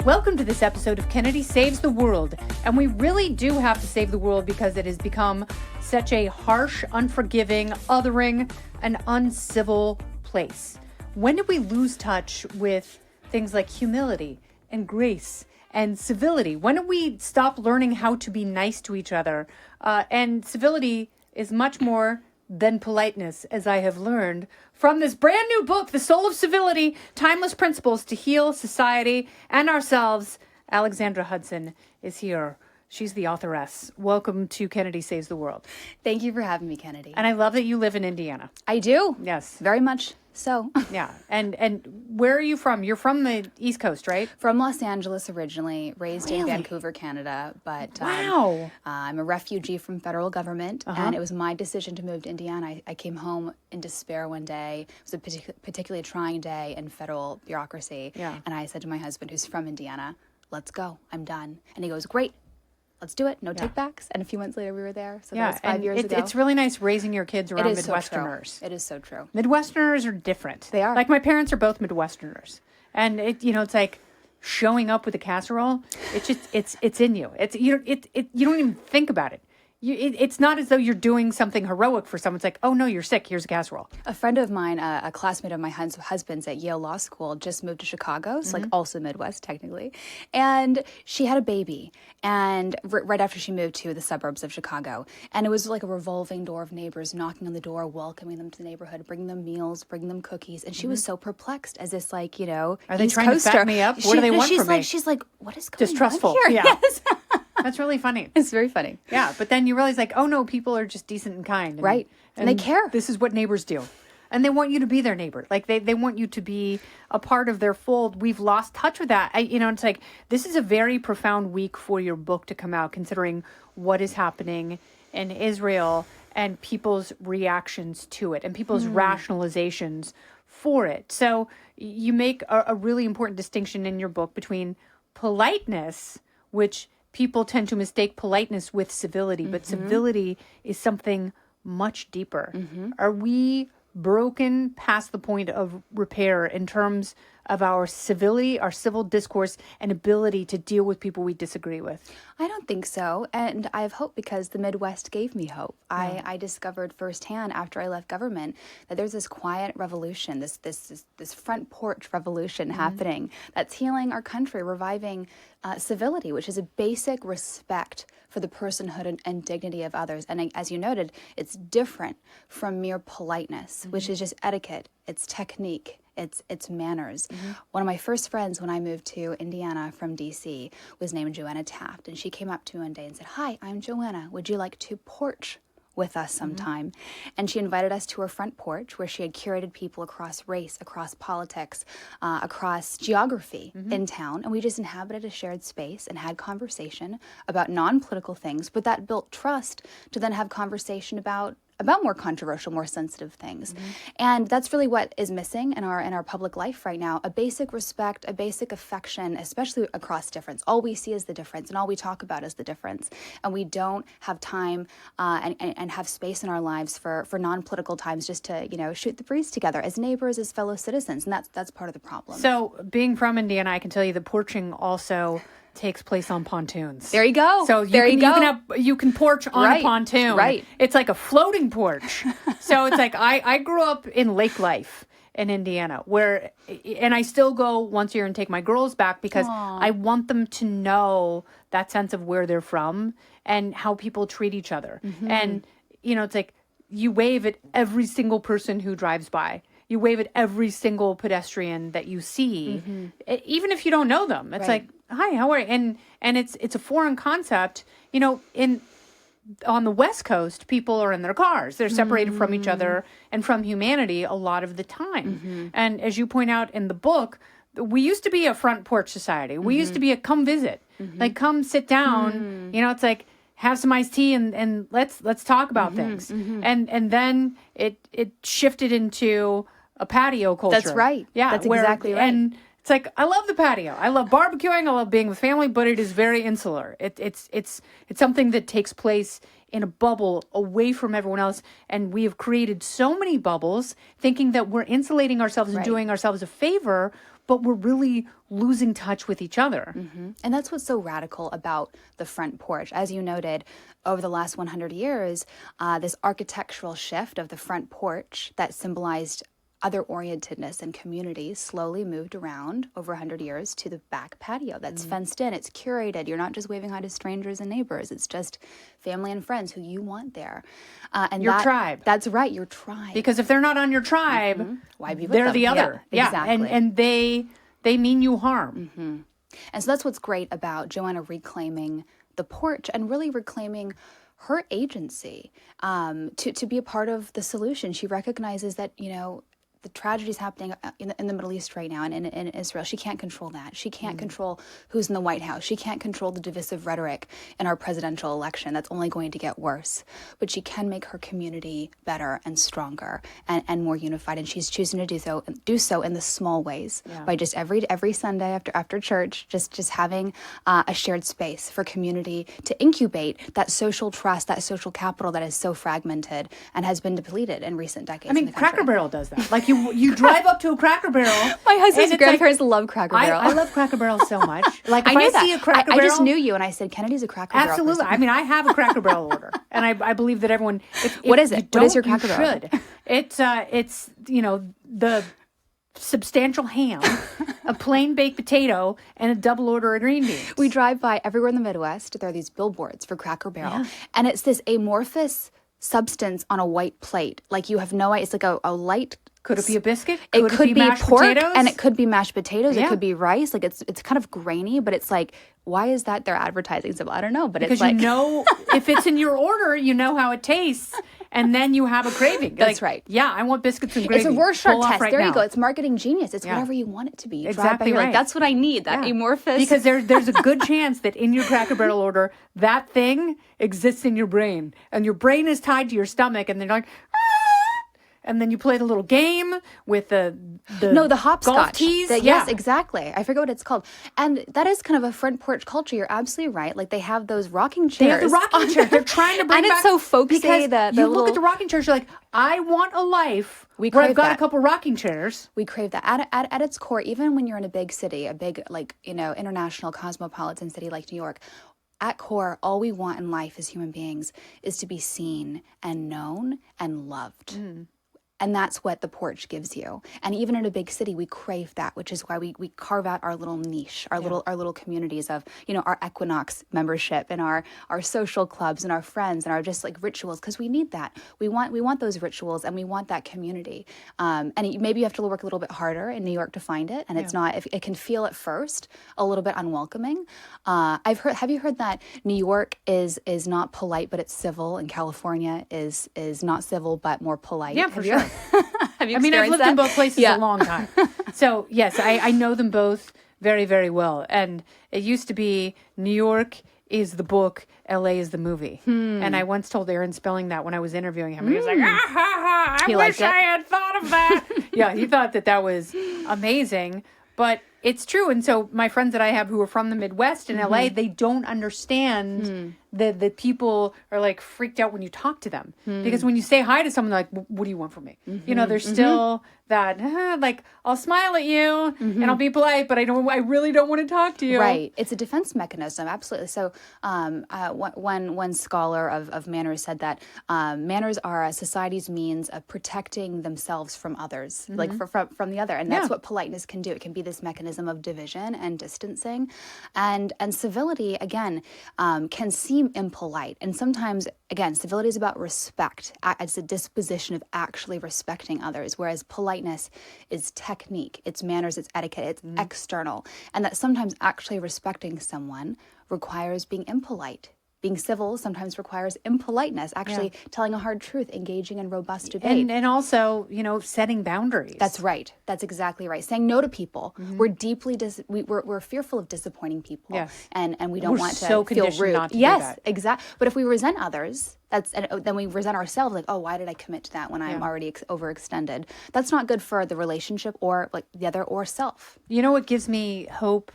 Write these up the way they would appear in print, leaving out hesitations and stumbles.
Welcome to this episode of Kennedy Saves the World. And we really do have to save the world because it has become such a harsh, unforgiving, othering, and uncivil place. When did we lose touch with things like humility and grace and civility? When did we stop learning how to be nice to each other? And civility is much more than politeness, as I have learned from this brand new book, The Soul of Civility, Timeless Principles to Heal Society and Ourselves. Alexandra Hudson is here. She's the authoress. Welcome to Kennedy Saves the World. Thank you for having me, Kennedy. And I love that you live in Indiana. I do. Yes. Very much so. Yeah. And where are you from? You're from the East Coast, right? From Los Angeles originally, raised in Really? Vancouver, Canada. But Wow. I'm a refugee from federal government, and it was my decision to move to Indiana. I came home in despair one day. It was a particularly trying day in federal bureaucracy. Yeah. And I said to my husband, who's from Indiana, let's go. I'm done. And he goes, great. Let's do it. No takebacks. And a few months later, we were there. So that was 5 years ago. It's really nice raising your kids around It is Midwesterners. So true. It is so true. Midwesterners are different. They are. Like my parents are both Midwesterners. And it's like showing up with a casserole. It's just, it's in you. You don't even think about it. It's not as though you're doing something heroic for someone. It's like, oh no, you're sick. Here's a casserole. A friend of mine, a classmate of my husband's at Yale Law School, just moved to Chicago. So like also Midwest technically. And she had a baby. And right after she moved to the suburbs of Chicago. And it was like a revolving door of neighbors knocking on the door, welcoming them to the neighborhood, bringing them meals, bringing them cookies. And she was so perplexed as this like, are they East trying Coaster. To fat me up? What do they want from me? She's like, what is going Distrustful. on here? Yeah. Yes. That's really funny. It's very funny. Yeah, but then you realize like, oh no, people are just decent and kind. Right. And they care. This is what neighbors do. And they want you to be their neighbor. Like they want you to be a part of their fold. We've lost touch with that. It's like, this is a very profound week for your book to come out, considering what is happening in Israel and people's reactions to it and people's rationalizations for it. So you make a really important distinction in your book between politeness, which people tend to mistake politeness with civility, but civility is something much deeper. Are we broken past the point of repair in terms of our civility, our civil discourse, and ability to deal with people we disagree with? I don't think so. And I have hope because the Midwest gave me hope. Yeah. I discovered firsthand after I left government that there's this quiet revolution, this front porch revolution happening that's healing our country, reviving civility, which is a basic respect for the personhood and dignity of others. And as you noted, it's different from mere politeness, which is just etiquette, it's technique. It's manners. One of my first friends when I moved to Indiana from DC was named Joanna Taft. And she came up to me one day and said, hi, I'm Joanna. Would you like to porch with us sometime? And she invited us to her front porch where she had curated people across race, across politics, across geography in town. And we just inhabited a shared space and had conversation about non-political things, but that built trust to then have conversation about more controversial, more sensitive things. And that's really what is missing in our public life right now. A basic respect, a basic affection, especially across difference. All we see is the difference and all we talk about is the difference. And we don't have time and have space in our lives for non-political times just to, shoot the breeze together as neighbors, as fellow citizens. And that's part of the problem. So being from Indiana, I can tell you that porching also takes place on pontoons. There you go. So you can porch on a pontoon. Right. It's like a floating porch. So it's like I grew up in lake life in Indiana and I still go once a year and take my girls back because I want them to know that sense of where they're from and how people treat each other. And it's like you wave at every single person who drives by. You wave at every single pedestrian that you see, even if you don't know them. It's like, hi, how are you? And it's a foreign concept. On the West Coast, people are in their cars. They're separated from each other and from humanity a lot of the time. And as you point out in the book, we used to be a front porch society. We used to be a come visit, like come sit down. It's like, have some iced tea and let's talk about things. And then it shifted into a patio culture. That's right. Yeah, that's exactly right. And it's like, I love the patio. I love barbecuing. I love being with family, but it is very insular. It's something that takes place in a bubble away from everyone else. And we have created so many bubbles thinking that we're insulating ourselves and doing ourselves a favor but we're really losing touch with each other. And that's what's so radical about the front porch. As you noted, over the last 100 years, this architectural shift of the front porch that symbolized other-orientedness and community slowly moved around over 100 years to the back patio that's fenced in. It's curated. You're not just waving hi to strangers and neighbors. It's just family and friends who you want there. And Your tribe. That's right, your tribe. Because if they're not on your tribe, Why be with they're them? the other. Yeah, exactly. And they mean you harm. And so that's what's great about Joanna reclaiming the porch and really reclaiming her agency to be a part of the solution. She recognizes that, the tragedies happening in the Middle East right now and in Israel, she can't control that. She can't control who's in the White House. She can't control the divisive rhetoric in our presidential election. That's only going to get worse. But she can make her community better and stronger and more unified. And she's choosing to do so in the small ways by just every Sunday after church, just having a shared space for community to incubate that social trust, that social capital that is so fragmented and has been depleted in recent decades. I mean, Cracker Barrel does that. Like you drive up to a Cracker Barrel. My husband's grandparents love Cracker Barrel. I love Cracker Barrel so much. Like if I knew see a Cracker I Barrel, just knew you, and I said Kennedy's a Cracker Barrel. Absolutely. I mean, I have a Cracker Barrel order, and I believe that everyone. What is it? What is your Cracker Barrel? Should. It's the substantial ham, a plain baked potato, and a double order of green beans. We drive by everywhere in the Midwest. There are these billboards for Cracker Barrel, and it's this amorphous substance on a white plate. Like you have no idea. It's like a light. Could it be a biscuit? It could be mashed pork, potatoes? and it could be mashed potatoes. Yeah. It could be rice. Like it's kind of grainy, but it's like, why is that their advertising symbol? I don't know, but because it's like if it's in your order, you know how it tastes, and then you have a craving. That's right. Yeah, I want biscuits and gravy. It's a Rorschach test. Right there now. you go. It's marketing genius. It's whatever you want it to be. You Exactly drive by, right. Like, that's what I need. That amorphous. Because there's a good chance that in your Cracker Barrel order, that thing exists in your brain, and your brain is tied to your stomach, and they're like. And then you play the little game with the hopscotch. golf tees. Yes, exactly. I forget what it's called. And that is kind of a front porch culture. You're absolutely right. Like they have those rocking chairs. They have the rocking chairs. They're trying to bring and back. it's so folksy. Because you look at the rocking chairs, you're like, I want a life where I've got a couple rocking chairs. We crave that. At its core, even when you're in a big city, a big international cosmopolitan city like New York, at core, all we want in life as human beings is to be seen and known and loved. And that's what the porch gives you. And even in a big city, we crave that, which is why we carve out our little niche, our little communities of, our Equinox membership and our social clubs and our friends and our just like rituals, because we need that. We want those rituals and we want that community. And maybe you have to work a little bit harder in New York to find it. And it's not, if it can feel at first a little bit unwelcoming. Have you heard that New York is not polite, but it's civil, and California is not civil, but more polite? Yeah, for sure. Have you I've lived in both places a long time. So, yes, I know them both very, very well. And it used to be New York is the book, LA is the movie. And I once told Aaron Spelling that when I was interviewing him. He was like, I wish I had thought of that. Yeah, he thought that was amazing. But it's true. And so my friends that I have who are from the Midwest in LA, they don't understand that people are like freaked out when you talk to them. Because when you say hi to someone, they're like, what do you want from me? There's still that, like, I'll smile at you and I'll be polite, but I really don't want to talk to you. Right. It's a defense mechanism. Absolutely. So one scholar of manners said that manners are a society's means of protecting themselves from others, like from the other. And that's what politeness can do. It can be this mechanism of division and distancing. And civility, again, can seem impolite. And sometimes, again, civility is about respect. It's a disposition of actually respecting others, whereas politeness is technique, it's manners, it's etiquette, it's external. And that sometimes actually respecting someone requires being impolite. Being civil sometimes requires impoliteness, actually telling a hard truth, engaging in robust debate. And also, setting boundaries. That's right. That's exactly right. Saying no to people. We're deeply, we're fearful of disappointing people. Yes. And we don't want to so feel rude. Not to do that. Exactly. But if we resent others, then we resent ourselves, like, oh, why did I commit to that when I'm already overextended? That's not good for the relationship or like the other or self. You know what gives me hope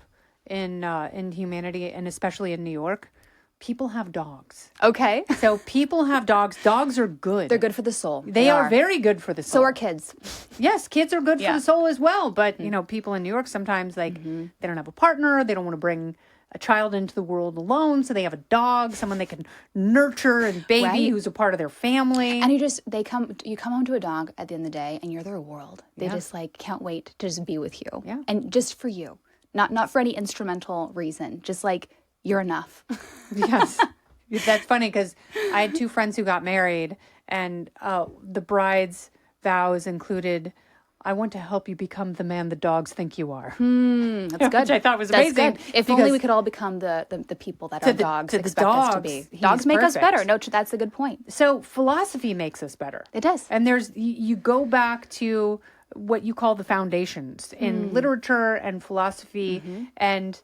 in humanity, and especially in New York? people have dogs. Okay. So people have dogs. Dogs are good. They're good for the soul. They are very good for the soul. So are kids. Yes, kids are good for Yeah. the soul as well. But, people in New York sometimes, they don't have a partner. They don't want to bring a child into the world alone. So they have a dog, someone they can nurture and baby Right. who's a part of their family. And you come home to a dog at the end of the day and you're their world. They just can't wait to just be with you. Yeah. And just for you. Not for any instrumental reason. Just you're enough. Yes. That's funny because I had 2 friends who got married, and the bride's vows included, I want to help you become the man the dogs think you are. That's good. Which I thought was amazing. That's good. If only we could all become the people that our dogs expect us to be. he's Dogs make us perfect. better. No, that's a good point. So philosophy makes us better. It does. And you go back to what you call the foundations in literature and philosophy. And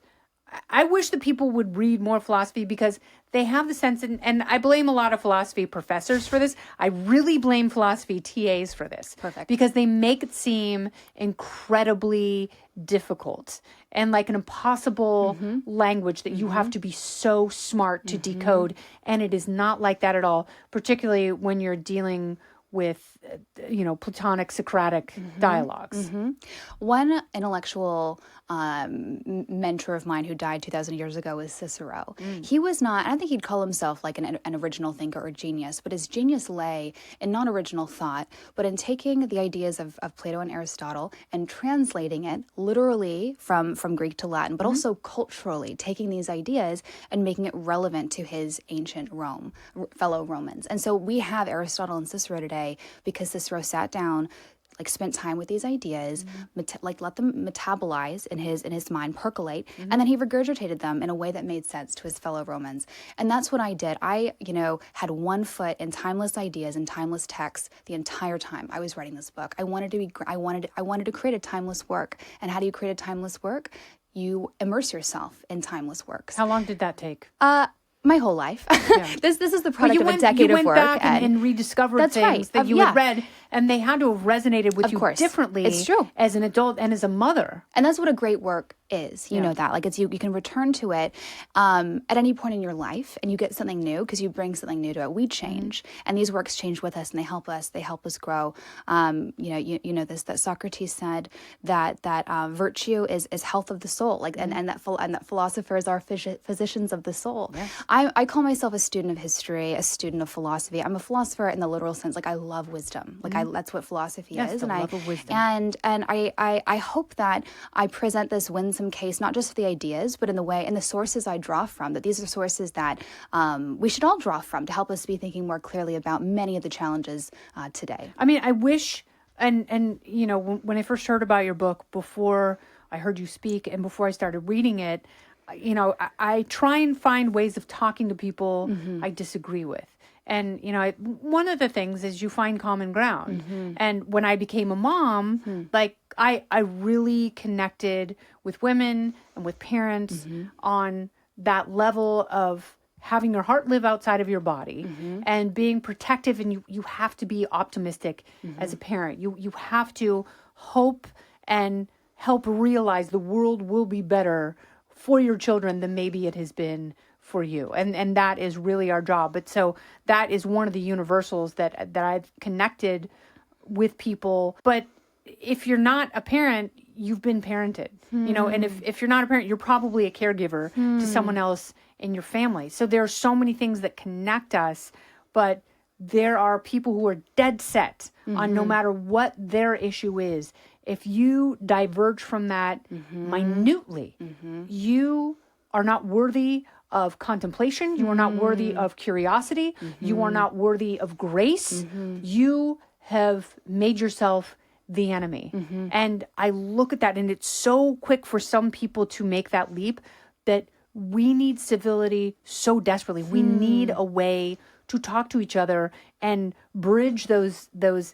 I wish that people would read more philosophy because they have the sense, and I blame a lot of philosophy professors for this. I really blame philosophy TAs for this. Perfect. Because they make it seem incredibly difficult and like an impossible language that you have to be so smart to decode. And it is not like that at all, particularly when you're dealing with, Platonic Socratic dialogues. One intellectual mentor of mine who died 2,000 years ago was Cicero. He was not, I don't think he'd call himself like an original thinker or genius, but his genius lay in not original thought, but in taking the ideas of Plato and Aristotle and translating it literally from Greek to Latin, but also culturally, taking these ideas and making it relevant to his ancient Rome, fellow Romans. And so we have Aristotle and Cicero today because Cicero sat down, spent time with these ideas, let them metabolize in his mind, percolate, and then he regurgitated them in a way that made sense to his fellow Romans. And that's what I did. I, had one foot in timeless ideas and timeless texts the entire time I was writing this book. I wanted to create a timeless work. And how do you create a timeless work? You immerse yourself in timeless works. How long did that take? My whole life. This is the product of a decade of work. You went back and rediscovered things that you had read, and they had to have resonated with you differently. It's true. As an adult and as a mother. And that's what a great work is. You know that. It's you can return to it at any point in your life, and you get something new because you bring something new to it. We change, and these works change with us, and they help us. They help us grow. You know this, that Socrates said that virtue is health of the soul. And that philosophers are physicians of the soul. Yes. I call myself a student of history, a student of philosophy. I'm a philosopher in the literal sense. I love wisdom. That's what philosophy is. The love of wisdom. And I hope that I present this winsome case, not just for the ideas, but in the sources I draw from, that these are sources that we should all draw from to help us be thinking more clearly about many of the challenges today. I mean, I wish, and when I first heard about your book, before I heard you speak and before I started reading it, I try and find ways of talking to people I disagree with. And, one of the things is you find common ground. And when I became a mom, I really connected with women and with parents on that level of having your heart live outside of your body and being protective. And you have to be optimistic as a parent. You have to hope and help realize the world will be better for your children than maybe it has been for you. And that is really our job. But so that is one of the universals that I've connected with people. But if you're not a parent, you've been parented, and if you're not a parent, you're probably a caregiver to someone else in your family. So there are so many things that connect us, but there are people who are dead set on no matter what their issue is. If you diverge from that minutely, you are not worthy of contemplation. You are not worthy of curiosity. You are not worthy of grace. You have made yourself the enemy. And I look at that, and it's so quick for some people to make that leap that we need civility so desperately. We need a way to talk to each other and bridge those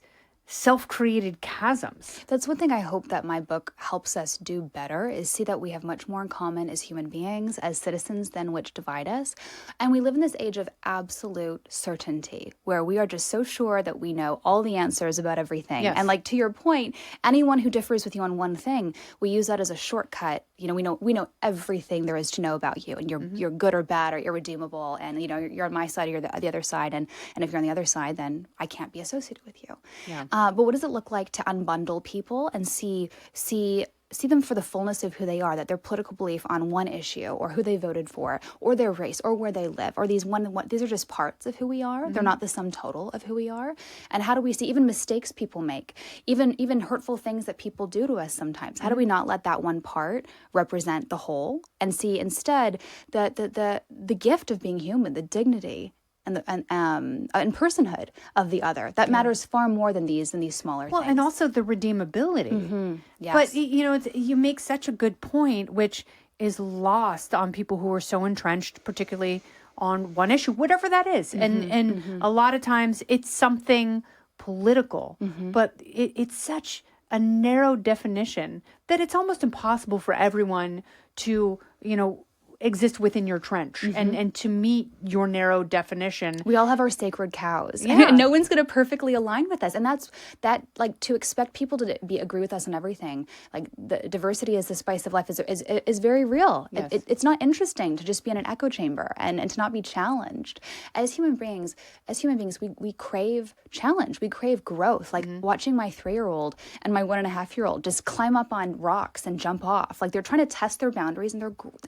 self-created chasms. That's one thing I hope that my book helps us do better, is see that we have much more in common as human beings, as citizens, than which divide us. And we live in this age of absolute certainty, where we are just so sure that we know all the answers about everything. Yes. And like, to your point, anyone who differs with you on one thing, we use that as a shortcut. You know, we know everything there is to know about you, and you're good or bad or irredeemable, and you know, you're on my side or you're the other side, and if you're on the other side, then I can't be associated with you. Yeah. But what does it look like to unbundle people and see them for the fullness of who they are, that their political belief on one issue, or who they voted for, or their race, or where they live, or these are just parts of who we are. They're not the sum total of who we are. And how do we see even mistakes people make, even hurtful things that people do to us sometimes? How do we not let that one part represent the whole, and see instead the gift of being human, the dignity and personhood of the other that matters far more than these smaller things. Well, and also the redeemability. Yes. But you know, you make such a good point, which is lost on people who are so entrenched, particularly on one issue, whatever that is. And a lot of times it's something political, but it's such a narrow definition that it's almost impossible for everyone to, you know, exist within your trench and to meet your narrow definition. We all have our sacred cows. Yeah. And no one's going to perfectly align with us. And that's like, to expect people to agree with us on everything. Like, the diversity is the spice of life is very real. Yes. It's not interesting to just be in an echo chamber and to not be challenged. As human beings, we crave challenge. We crave growth. Like watching my 3-year-old and my 1.5-year-old just climb up on rocks and jump off. Like, they're trying to test their boundaries, and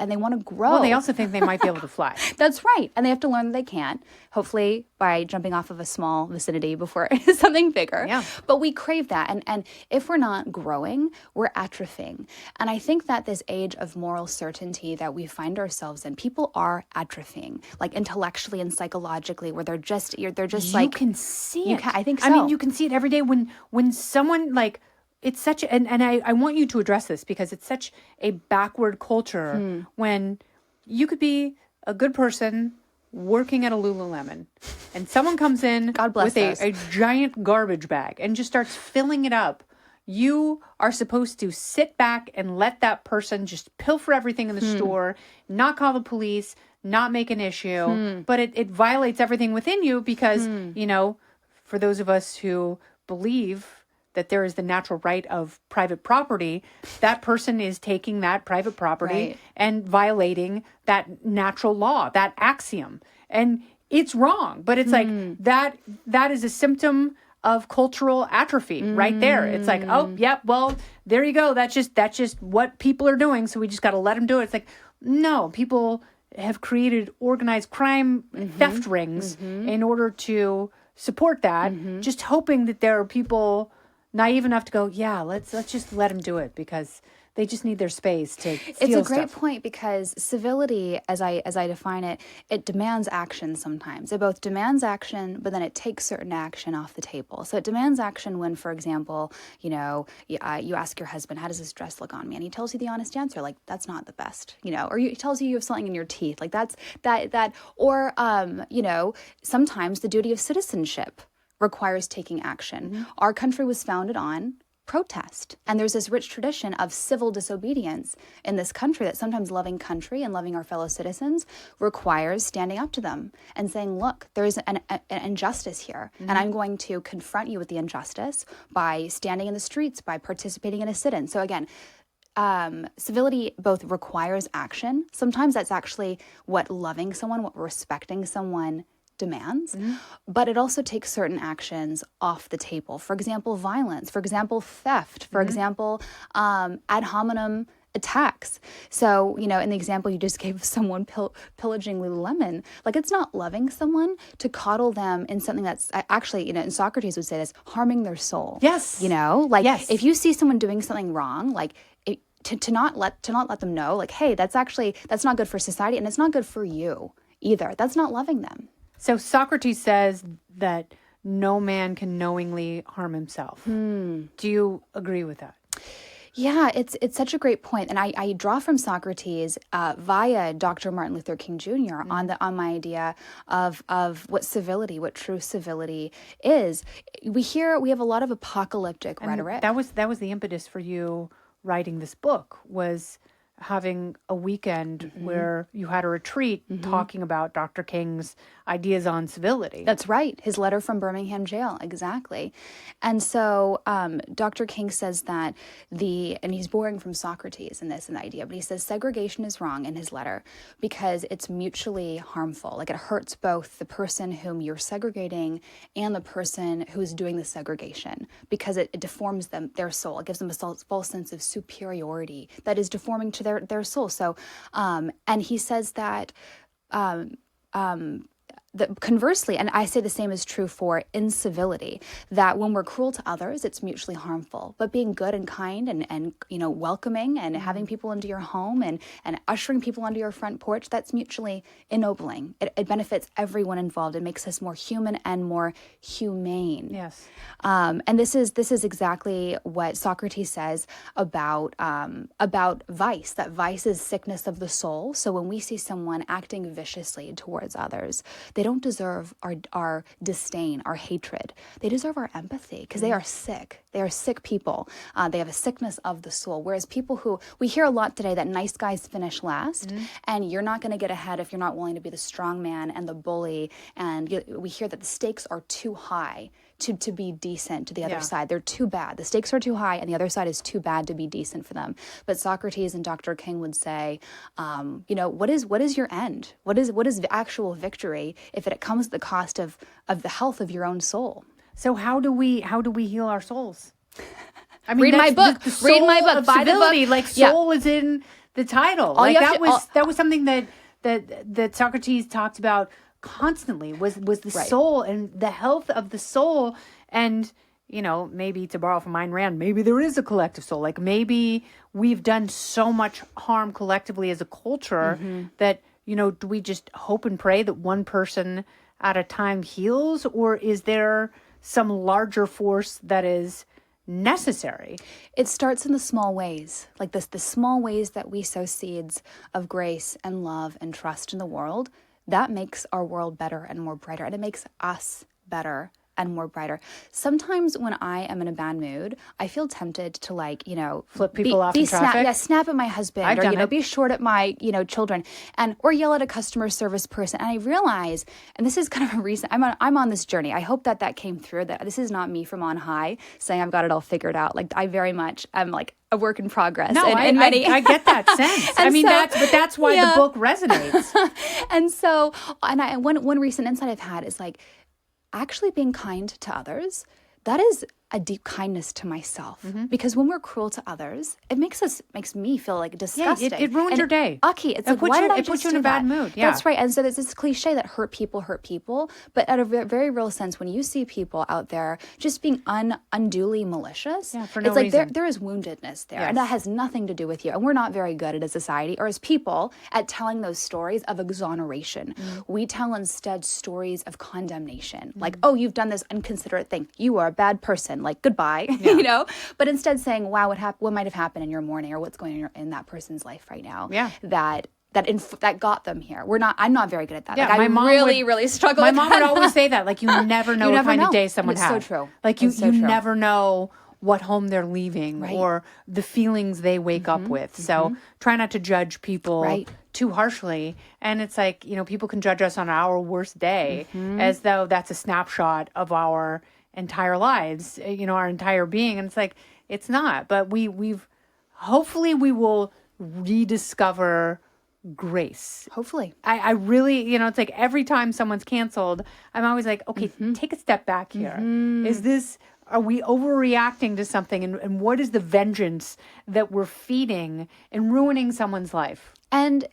they want to grow. Well, they also think they might be able to fly. That's right. And they have to learn that they can't, hopefully by jumping off of a small vicinity before something bigger. Yeah. But we crave that. And if we're not growing, we're atrophying. And I think that this age of moral certainty that we find ourselves in, people are atrophying, like intellectually and psychologically, where they're just You like, can see it. I think so. I mean, you can see it every day when someone, like, it's such, and I want you to address this, because it's such a backward culture when you could be a good person working at a Lululemon, and someone comes in God bless with us. a giant garbage bag and just starts filling it up. You are supposed to sit back and let that person just pilfer everything in the store, not call the police, not make an issue, but it violates everything within you, because, you know, for those of us who believe that there is the natural right of private property, that person is taking that private property Right. and violating that natural law, that axiom. And it's wrong, but it's like that is a symptom of cultural atrophy right there. It's like, oh, yep, well, there you go. That's just what people are doing, so we just got to let them do it. It's like, no, people have created organized crime theft rings in order to support that, just hoping that there are people naive enough to go, yeah, let's just let them do it, because they just need their space to steal It's a great stuff. point, because civility, as I define it, it demands action sometimes. It both demands action, but then it takes certain action off the table. So it demands action when, for example, you know, you ask your husband, how does this dress look on me? And he tells you the honest answer, like, that's not the best, you know, or he tells you have something in your teeth, like or, you know, sometimes the duty of citizenship requires taking action. Our country was founded on protest. And there's this rich tradition of civil disobedience in this country, that sometimes loving country and loving our fellow citizens requires standing up to them and saying, look, there's an injustice here, and I'm going to confront you with the injustice by standing in the streets, by participating in a sit-in. So again, civility both requires action. Sometimes that's actually what loving someone, what respecting someone demands, but it also takes certain actions off the table. For example, violence, for example, theft, for example, ad hominem attacks. So, you know, in the example you just gave of someone pillaging Lululemon, like, it's not loving someone to coddle them in something that's actually, you know, and Socrates would say this, harming their soul. Yes. You know, like, Yes. if you see someone doing something wrong, like, to not let them know, like, hey, that's not good for society, and it's not good for you either. That's not loving them. So Socrates says that no man can knowingly harm himself. Do you agree with that? Yeah, it's such a great point, and I draw from Socrates via Dr. Martin Luther King Jr. on my idea of what civility, what true civility is. We have a lot of apocalyptic rhetoric. That was the impetus for you writing this book, was having a weekend where you had a retreat talking about Dr. King's ideas on civility. That's right. His letter from Birmingham jail. Exactly. And so Dr. King says that and he's borrowing from Socrates in this, an idea, but he says segregation is wrong in his letter because it's mutually harmful. Like it hurts both the person whom you're segregating and the person who's doing the segregation because it deforms their soul. It gives them a false sense of superiority that is deforming to their soul. So, and he says that conversely, and I say the same is true for incivility, that when we're cruel to others, it's mutually harmful. But being good and kind and welcoming and having people into your home and ushering people onto your front porch, that's mutually ennobling. It benefits everyone involved. It makes us more human and more humane. Yes. And this is exactly what Socrates says about vice, that vice is sickness of the soul. So when we see someone acting viciously towards others, they don't deserve our disdain, our hatred. They deserve our empathy because they are sick. They are sick people. They have a sickness of the soul. Whereas people who, we hear a lot today that nice guys finish last, and you're not going to get ahead if you're not willing to be the strong man and the bully. And we hear that the stakes are too high to be decent to the other side. They're too bad. The stakes are too high and the other side is too bad to be decent for them. But Socrates and Dr. King would say, what is your end? What is actual victory if it comes at the cost of the health of your own soul? So how do we heal our souls? I mean, read my book. Read my book. Buy the book. Like soul is in the title. Like that was something that Socrates talked about constantly was the soul and the health of the soul. And maybe to borrow from Ayn Rand, maybe there is a collective soul. Like maybe we've done so much harm collectively as a culture that do we just hope and pray that one person at a time heals, or is there some larger force that is necessary? It starts in the small ways, like the small ways that we sow seeds of grace and love and trust in the world. That makes our world better and more brighter, and it makes us better and more brighter. Sometimes when I am in a bad mood, I feel tempted to flip people off in traffic. Snap at my husband, or be short at my children, or yell at a customer service person. And I realize, and this is kind of a reason I'm on this journey. I hope that came through. That this is not me from on high saying I've got it all figured out. Like I very much am like a work in progress. No, I get that sense. That's why the book resonates. And so, one recent insight I've had is like, actually being kind to others, that is a deep kindness to myself. Because when we're cruel to others, it makes me feel like disgusting. Yeah, it ruins your day. It's like, why did I just put you in a bad mood? Yeah. That's right. And so there's this cliche that hurt people, but at a very real sense, when you see people out there just being unduly malicious, for no it's like reason. there is woundedness there. And that has nothing to do with you. And we're not very good as a society or as people at telling those stories of exoneration. We tell instead stories of condemnation. Like, oh, you've done this inconsiderate thing. You are a bad person. Like, goodbye, but instead saying, wow, what might have happened in your morning, or what's going on in that person's life right now. Yeah. That got them here. I'm not very good at that. Yeah, like, I really struggle with that. My mom would always say that, like, you never know what kind of day someone had. It's so true. Like you never know what home they're leaving or the feelings they wake up with. So try not to judge people too harshly. And it's like, people can judge us on our worst day as though that's a snapshot of our entire lives, our entire being. And it's like, it's not. But hopefully we will rediscover grace. Hopefully. I really, it's like every time someone's canceled, I'm always like, okay, take a step back here. Are we overreacting to something? And what is the vengeance that we're feeding and ruining someone's life? And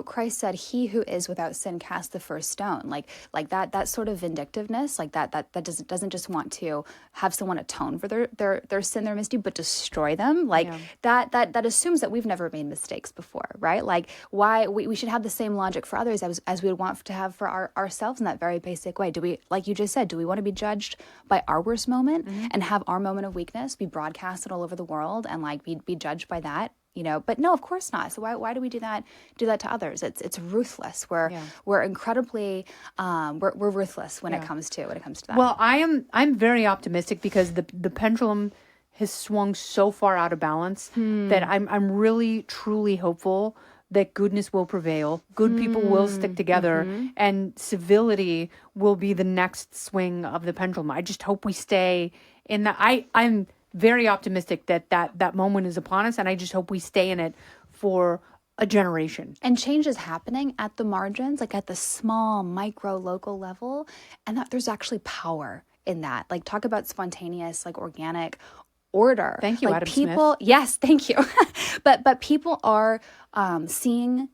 Christ said, "He who is without sin cast the first stone." Like that sort of vindictiveness, like that doesn't just want to have someone atone for their sin, their misdeed, but destroy them. Like that assumes that we've never made mistakes before, right? Like why we should have the same logic for others as we would want to have for ourselves in that very basic way. Do we, like you just said, do we want to be judged by our worst moment and have our moment of weakness be broadcasted all over the world and like be judged by that? But no, of course not. So why do we do that to others? It's ruthless. We're incredibly we're ruthless when it comes to that. Well, I'm very optimistic because the pendulum has swung so far out of balance that I'm really truly hopeful that goodness will prevail, good people will stick together, and civility will be the next swing of the pendulum. I just hope we stay in that. I'm very optimistic that moment is upon us, and I just hope we stay in it for a generation. And change is happening at the margins, like at the small, micro, local level, and that there's actually power in that. Like, talk about spontaneous, like organic order. Thank you, like Adam people, Smith. Yes, thank you. but people are seeing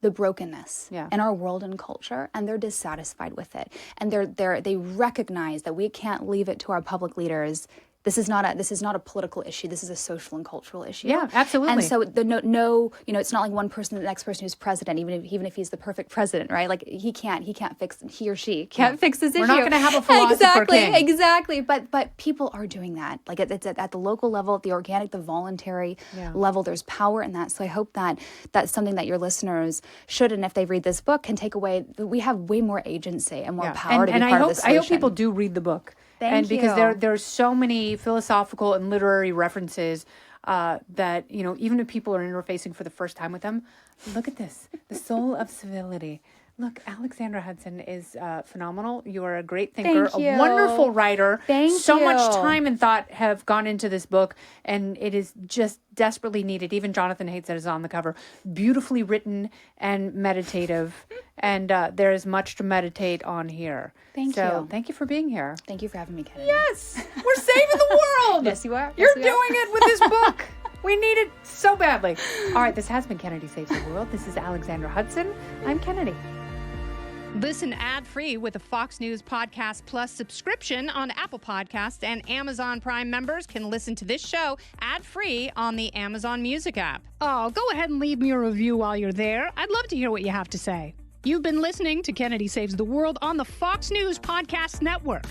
the brokenness in our world and culture, and they're dissatisfied with it, and they recognize that we can't leave it to our public leaders. This is not a political issue. This is a social and cultural issue. Yeah, absolutely. And so it's not like one person, the next person who's president, even if he's the perfect president, right? Like he or she can't fix this issue. We're not going to have a philosopher king. Exactly. But people are doing that. Like it's at the local level, the organic, the voluntary level. There's power in that. So I hope that that's something that your listeners should, and if they read this book, can take away. We have way more agency and more power to be part of the solution. I hope people do read the book. Thank you. Because there's so many philosophical and literary references that, even if people are interfacing for the first time with them, look at this, the Soul of Civility. Look, Alexandra Hudson is phenomenal. You are a great thinker, a wonderful writer. So much time and thought have gone into this book, and it is just desperately needed. Even Jonathan hates that it's on the cover. Beautifully written and meditative, and there is much to meditate on here. Thank you. Thank you for being here. Thank you for having me, Kennedy. Yes, we're saving the world. Yes, you are. You're doing it with this book. We need it so badly. All right, this has been Kennedy Saves the World. This is Alexandra Hudson. I'm Kennedy. Listen ad-free with a Fox News Podcast Plus subscription on Apple Podcasts, and Amazon Prime members can listen to this show ad-free on the Amazon Music app. Oh, go ahead and leave me a review while you're there. I'd love to hear what you have to say. You've been listening to Kennedy Saves the World on the Fox News Podcast Network.